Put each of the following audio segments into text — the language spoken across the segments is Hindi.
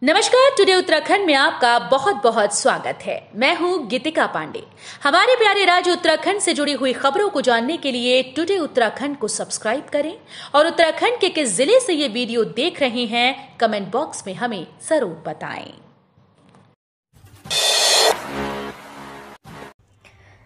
नमस्कार। टुडे उत्तराखंड में आपका बहुत बहुत स्वागत है। मैं हूं गीतिका पांडे। हमारे प्यारे राज्य उत्तराखंड से जुड़ी हुई खबरों को जानने के लिए टुडे उत्तराखंड को सब्सक्राइब करें और उत्तराखंड के किस जिले से ये वीडियो देख रहे हैं कमेंट बॉक्स में हमें जरूर बताएं।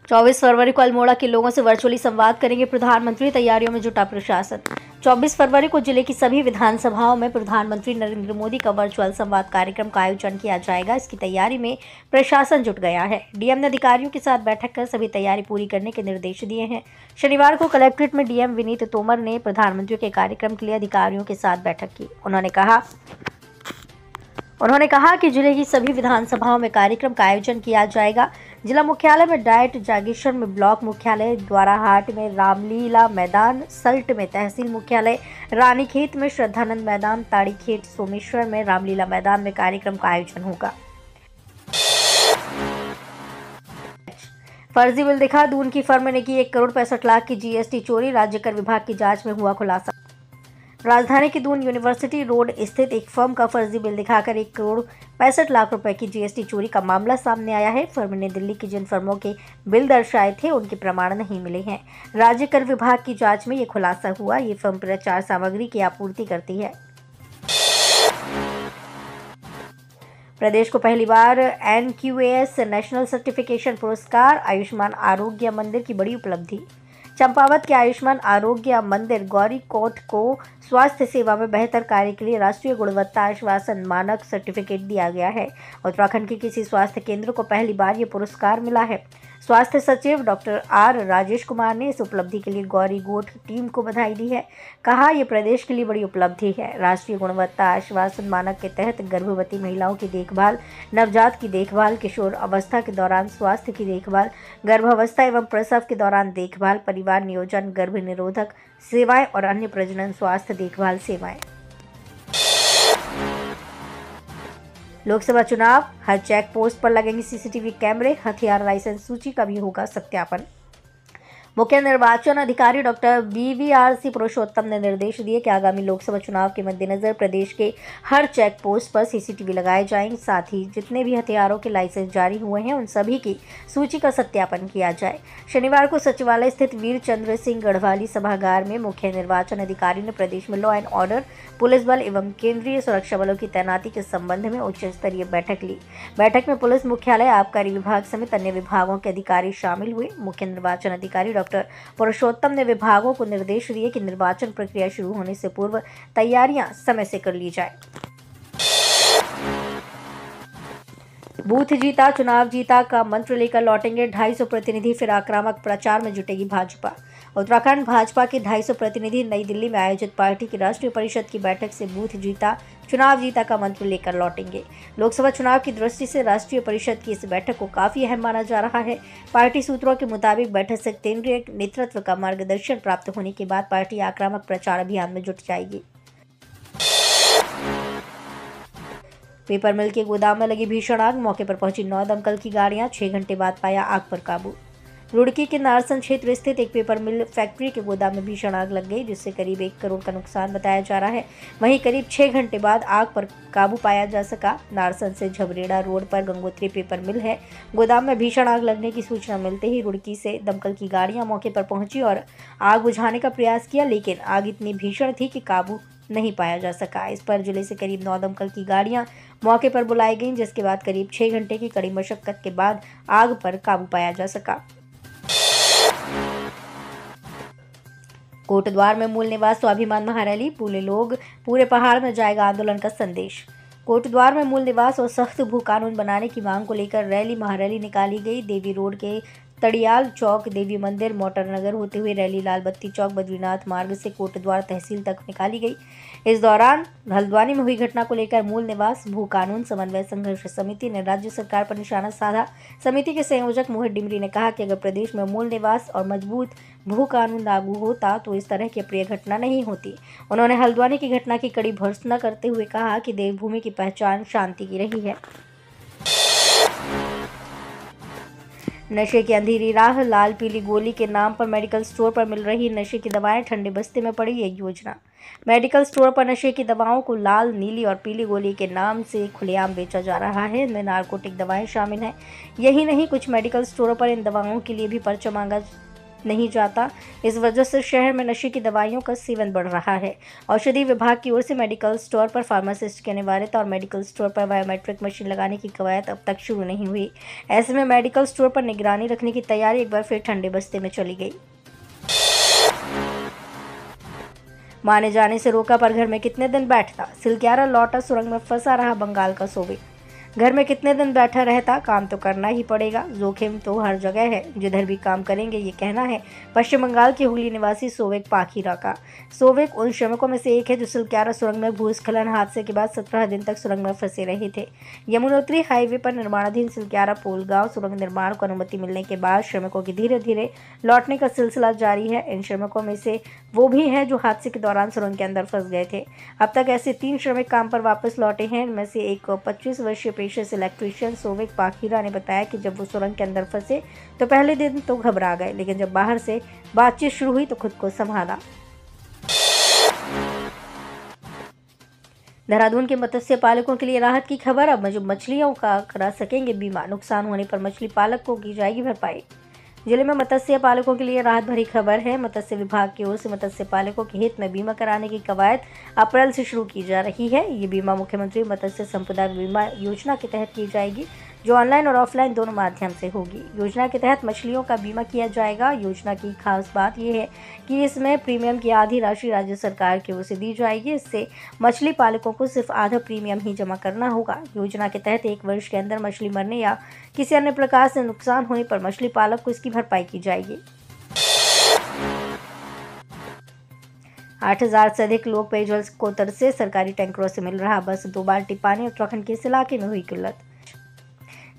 24 फरवरी को अल्मोड़ा के लोगों से वर्चुअली संवाद करेंगे प्रधानमंत्री। तैयारियों में जुटा प्रशासन। 24 फरवरी को जिले की सभी विधानसभाओं में प्रधानमंत्री नरेंद्र मोदी का वर्चुअल संवाद कार्यक्रम का आयोजन किया जाएगा। इसकी तैयारी में प्रशासन जुट गया है। डीएम ने अधिकारियों के साथ बैठक कर सभी तैयारी पूरी करने के निर्देश दिए हैं। शनिवार को कलेक्ट्रेट में डीएम विनीत तोमर ने प्रधानमंत्री के कार्यक्रम के लिए अधिकारियों के साथ बैठक की। उन्होंने कहा कि जिले की सभी विधानसभाओं में कार्यक्रम का आयोजन किया जाएगा। जिला मुख्यालय में डाइट, जागेश्वर में ब्लॉक मुख्यालय, द्वाराहाट में रामलीला मैदान, सल्ट में तहसील मुख्यालय, रानीखेत में श्रद्धानंद मैदान, ताड़ीखेत सोमेश्वर में रामलीला मैदान में कार्यक्रम का आयोजन होगा। फर्जी बिल दिखा दून की फर्म ने की 1 करोड़ 65 लाख की जीएसटी चोरी। राज्य कर विभाग की जांच में हुआ खुलासा। राजधानी की दून यूनिवर्सिटी रोड स्थित एक फर्म का फर्जी बिल दिखाकर 1 करोड़ 65 लाख रुपए की जीएसटी चोरी का मामला सामने आया है। फर्म ने दिल्ली की जिन फर्मों के बिल दर्शाए थे उनके प्रमाण नहीं मिले हैं। राज्य कर विभाग की जांच में ये खुलासा हुआ। ये फर्म प्रचार सामग्री की आपूर्ति करती है। प्रदेश को पहली बार NQAS नेशनल सर्टिफिकेशन पुरस्कार। आयुष्मान आरोग्य मंदिर की बड़ी उपलब्धि। चंपावत के आयुष्मान आरोग्य मंदिर गौरीकोट को स्वास्थ्य सेवा में बेहतर कार्य के लिए राष्ट्रीय गुणवत्ता आश्वासन मानक सर्टिफिकेट दिया गया है। उत्तराखंड के किसी स्वास्थ्य केंद्र को पहली बार ये पुरस्कार मिला है। स्वास्थ्य सचिव डॉक्टर R राजेश कुमार ने इस उपलब्धि के लिए गौरीकोट टीम को बधाई दी है। कहा, यह प्रदेश के लिए बड़ी उपलब्धि है। राष्ट्रीय गुणवत्ता आश्वासन मानक के तहत गर्भवती महिलाओं की देखभाल, नवजात की देखभाल, किशोर अवस्था के दौरान स्वास्थ्य की देखभाल, गर्भावस्था एवं प्रसव के दौरान देखभाल, परिवार नियोजन, गर्भ निरोधक सेवाएं और अन्य प्रजनन स्वास्थ्य देखभाल सेवाएं। लोकसभा चुनाव, हर चेक पोस्ट पर लगेंगे सीसीटीवी कैमरे। हथियार लाइसेंस सूची का भी होगा सत्यापन। मुख्य निर्वाचन अधिकारी डॉक्टर BVRC पुरुषोत्तम ने निर्देश दिए कि आगामी लोकसभा चुनाव के मद्देनजर प्रदेश के हर चेक पोस्ट पर सीसीटीवी लगाए जाएंगे। साथ ही जितने भी हथियारों के लाइसेंस जारी हुए हैं उन सभी की सूची का सत्यापन किया जाए। शनिवार को सचिवालय स्थित वीर चंद्र सिंह गढ़वाली सभागार में मुख्य निर्वाचन अधिकारी ने प्रदेश में लॉ एंड ऑर्डर, पुलिस बल एवं केंद्रीय सुरक्षा बलों की तैनाती के संबंध में उच्च स्तरीय बैठक ली। बैठक में पुलिस मुख्यालय, आबकारी विभाग समेत अन्य विभागों के अधिकारी शामिल हुए। मुख्य निर्वाचन अधिकारी डॉक्टर पुरुषोत्तम ने विभागों को निर्देश दिए कि निर्वाचन प्रक्रिया शुरू होने से पूर्व तैयारियां समय से कर ली जाए। बूथ जीता चुनाव जीता का मंत्र लेकर लौटेंगे 250 प्रतिनिधि। फिर आक्रामक प्रचार में जुटेगी भाजपा। उत्तराखंड भाजपा के 250 प्रतिनिधि नई दिल्ली में आयोजित पार्टी की राष्ट्रीय परिषद की बैठक से बूथ जीता चुनाव जीता का मंत्र लेकर लौटेंगे। लोकसभा चुनाव की दृष्टि से राष्ट्रीय परिषद की इस बैठक को काफी अहम माना जा रहा है। पार्टी सूत्रों के मुताबिक बैठक से केंद्रीय नेतृत्व का मार्गदर्शन प्राप्त होने के बाद पार्टी आक्रामक प्रचार अभियान में जुट जाएगी। पेपर मिल के गोदाम में लगी भीषण आग। मौके पर पहुंची 9 दमकल की गाड़ियां। 6 घंटे बाद पाया आग पर काबू। रुड़की के नारसन क्षेत्र स्थित एक पेपर मिल फैक्ट्री के गोदाम में भीषण आग लग गई, जिससे करीब 1 करोड़ का नुकसान बताया जा रहा है। वहीं करीब 6 घंटे बाद आग पर काबू पाया जा सका। नारसन से झबरेड़ा रोड पर गंगोत्री पेपर मिल है। गोदाम में भीषण आग लगने की सूचना मिलते ही रुड़की से दमकल की गाड़ियां मौके पर पहुंची और आग बुझाने का प्रयास किया, लेकिन आग इतनी भीषण थी कि काबू नहीं पाया जा सका। इस पर जिले से करीब 9 दमकल की गाड़ियां मौके पर बुलाई गईं, जिसके बाद करीब 6 घंटे की कड़ी मशक्कत के बाद आग पर काबू पाया जा सका। कोटद्वार में मूल निवास स्वाभिमान महारैली। पूरे पहाड़ में जाएगा आंदोलन का संदेश। कोटद्वार में मूल निवास और सख्त भू कानून बनाने की मांग को लेकर रैली महारैली निकाली गई। देवी रोड के तड़ियाल चौक, देवी मंदिर, मोटर नगर होते हुए रैली लाल बत्ती चौक, बद्रीनाथ मार्ग से कोटद्वार तहसील तक निकाली गई। इस दौरान हल्द्वानी में हुई घटना को लेकर मूल निवास भू कानून समन्वय संघर्ष समिति ने राज्य सरकार पर निशाना साधा। समिति के संयोजक मोहित डिमरी ने कहा कि अगर प्रदेश में मूल निवास और मजबूत भू कानून लागू होता तो इस तरह की अप्रिय घटना नहीं होती। उन्होंने हल्द्वानी की घटना की कड़ी भर्त्सना करते हुए कहा कि देवभूमि की पहचान शांति की रही है। नशे की अंधेरी राह, लाल पीली गोली के नाम पर मेडिकल स्टोर पर मिल रही नशे की दवाएं, ठंडे बस्ते में पड़ी एक योजना। मेडिकल स्टोर पर नशे की दवाओं को लाल, नीली और पीली गोली के नाम से खुलेआम बेचा जा रहा है। इनमें नारकोटिक दवाएं शामिल हैं। यही नहीं, कुछ मेडिकल स्टोरों पर इन दवाओं के लिए भी पर्चा मांगा नहीं जाता। इस वजह से शहर में नशे की दवाइयों का सेवन बढ़ रहा है। औषधि विभाग की ओर से मेडिकल स्टोर पर फार्मासिस्ट की अनिवार्यता और मेडिकल स्टोर पर बायोमेट्रिक मशीन लगाने की कवायद अब तक शुरू नहीं हुई। ऐसे में मेडिकल स्टोर पर निगरानी रखने की तैयारी एक बार फिर ठंडे बस्ते में चली गई। माने जाने से रोका पर घर में कितने दिन बैठता, सिलक्यारा लौटा सुरंग में फंसा रहा बंगाल का सोविक। घर में कितने दिन बैठा रहता, काम तो करना ही पड़ेगा। जोखिम तो हर जगह है, जिधर भी काम करेंगे, ये कहना है पश्चिम बंगाल के हुगली निवासी सोविक पाखीरा का। सोविक उन श्रमिकों में से एक है जो सिलक्यारा सुरंग में भूस्खलन हादसे के बाद 17 दिन तक सुरंग में फंसे रहे थे। यमुनोत्री हाईवे पर निर्माणाधीन सिलक्यारा पोलगांव सुरंग निर्माण को अनुमति मिलने के बाद श्रमिकों की धीरे धीरे लौटने का सिलसिला जारी है। इन श्रमिकों में से वो भी हैं जो हादसे के दौरान सुरंग के अंदर फंस गए थे। अब तक ऐसे 3 श्रमिक काम पर वापस लौटे हैं। इनमें से एक 25 वर्षीय पेशे से इलेक्ट्रीशियन सोविक पाखीरा ने बताया कि जब वो सुरंग के अंदर फंसे तो पहले दिन तो घबरा गए, लेकिन जब बाहर से बातचीत शुरू हुई तो खुद को संभाला। देहरादून के मत्स्य पालकों के लिए राहत की खबर। अब मछलियों का करा सकेंगे बीमा, नुकसान होने पर मछली पालक को की जाएगी भरपाई। जिले में मत्स्य पालकों के लिए राहत भरी खबर है। मत्स्य विभाग की ओर से मत्स्य पालकों के हित में बीमा कराने की कवायद अप्रैल से शुरू की जा रही है। ये बीमा मुख्यमंत्री मत्स्य संपदा बीमा योजना के तहत की जाएगी, जो ऑनलाइन और ऑफलाइन दोनों माध्यम से होगी। योजना के तहत मछलियों का बीमा किया जाएगा। योजना की खास बात यह है कि इसमें प्रीमियम की आधी राशि राज्य सरकार की ओर से दी जाएगी। इससे मछली पालकों को सिर्फ आधा प्रीमियम ही जमा करना होगा। योजना के तहत 1 वर्ष के अंदर मछली मरने या किसी अन्य प्रकार से नुकसान होने पर मछली पालक को इसकी भरपाई की जाएगी। 8,000 से अधिक लोग पेयजल को तरसे, सरकारी टैंकरों से मिल रहा बस 2 बाल्टी पानी। उत्तराखंड के इस इलाके में हुई किल्लत।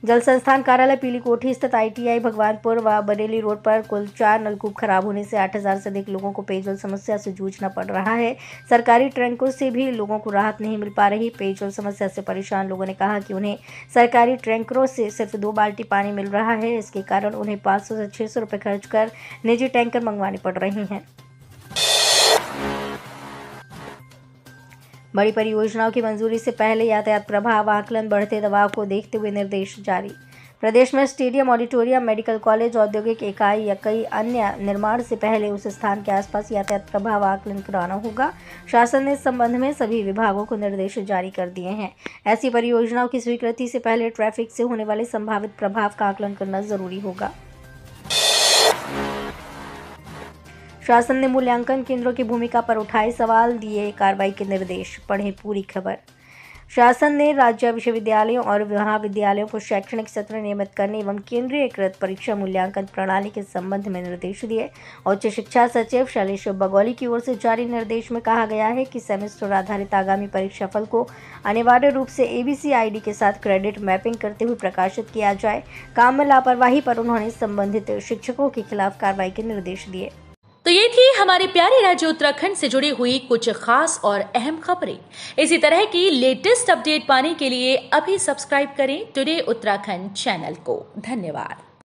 जल संस्थान कार्यालय पीली कोठी स्थित ITI भगवानपुर व बरेली रोड पर कुल 4 नलकूप खराब होने से 8,000 से अधिक लोगों को पेयजल समस्या से जूझना पड़ रहा है। सरकारी टैंकों से भी लोगों को राहत नहीं मिल पा रही। पेयजल समस्या से परेशान लोगों ने कहा कि उन्हें सरकारी टैंकरों से सिर्फ 2 बाल्टी पानी मिल रहा है। इसके कारण उन्हें 500 से 600 रुपये खर्च कर निजी टैंकर मंगवाने पड़ रहे हैं। बड़ी परियोजनाओं की मंजूरी से पहले यातायात प्रभाव आकलन बढ़ते दबाव को देखते हुए निर्देश जारी। प्रदेश में स्टेडियम, ऑडिटोरियम, मेडिकल कॉलेज, औद्योगिक इकाई या कई अन्य निर्माण से पहले उस स्थान के आसपास यातायात प्रभाव आकलन कराना होगा। शासन ने इस संबंध में सभी विभागों को निर्देश जारी कर दिए हैं। ऐसी परियोजनाओं की स्वीकृति से पहले ट्रैफिक से होने वाले संभावित प्रभाव का आकलन करना जरूरी होगा। शासन ने मूल्यांकन केंद्रों की भूमिका पर उठाए सवाल, दिए कार्रवाई के निर्देश। पढ़ें पूरी खबर। शासन ने राज्य विश्वविद्यालयों और महाविद्यालयों को शैक्षणिक सत्र नियमित करने एवं केंद्रीयकृत परीक्षा मूल्यांकन प्रणाली के संबंध में निर्देश दिए। उच्च शिक्षा सचिव शैलेश बगौली की ओर से जारी निर्देश में कहा गया है कि सेमेस्टर आधारित आगामी परीक्षाफल को अनिवार्य रूप से ABCID के साथ क्रेडिट मैपिंग करते हुए प्रकाशित किया जाए। काम में लापरवाही पर उन्होंने संबंधित शिक्षकों के खिलाफ कार्रवाई के निर्देश दिए। तो ये थी हमारे प्यारे राज्य उत्तराखंड से जुड़ी हुई कुछ खास और अहम खबरें। इसी तरह की लेटेस्ट अपडेट पाने के लिए अभी सब्सक्राइब करें टुडे उत्तराखंड चैनल को। धन्यवाद।